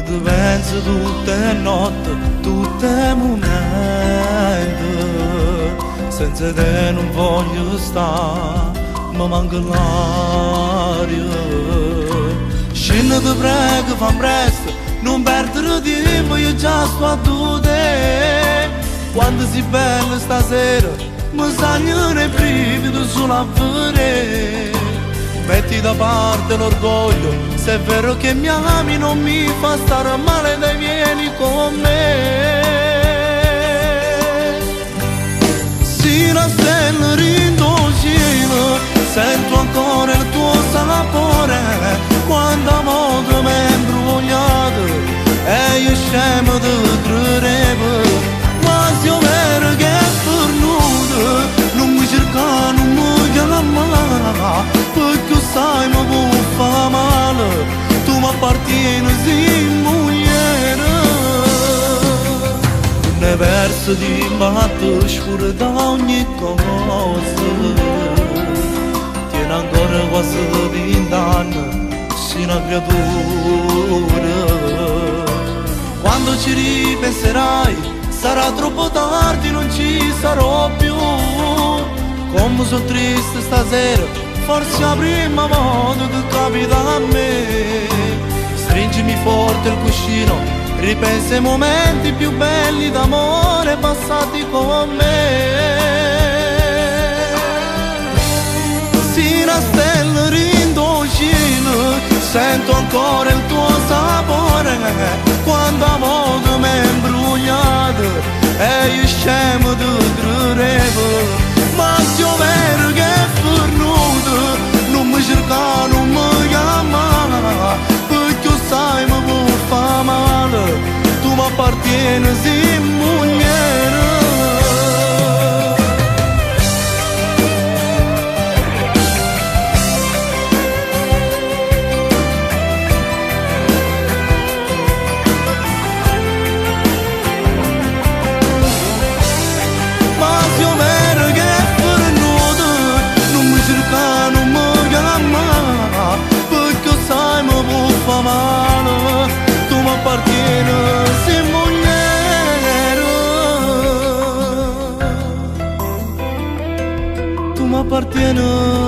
ti penso tutte le notti, tutte le momenti. Senza te non voglio stare, mi manca l'aria. Scendi ti prego, fammi presto, non perdere tempo, io già sto a te. Quando sei bella stasera, mi sagnano i brividi solo a vedere. Metti da parte l'orgoglio, se è vero che mi ami non mi fa stare male, dai vieni con me. Si la stella rindo cielo, sento ancora il tuo sapore. Quando a modo mi è imbrogliato e io scemo di credevo. Ma se è vero che è pernuto, non mi cerca, non mi chiama, perché sai mi può fare male, tu mi appartieni sì mogliere. Ne verso di matto scuro da ogni cosa, tiene ancora quasi 20 anni, sei una creatura. Quando ci ripenserai sarà troppo tardi, non ci sarò più. Come sono triste stasera, forse è la prima volta che capita a me. Stringimi forte il cuscino, ripensa ai momenti più belli d'amore passati con me. Si una stella rindo cielo, sento ancora il tuo sapore. Quando a modo mi è imbrogliato e io scemo di credevo. Ma se è vero che è pernuto, non mi cerca, non mi chiama, perché sai mi può fare male, tu mi appartieni sì mogliere. Tu mi appartieni, sei mogliere. Tu mi appartieni.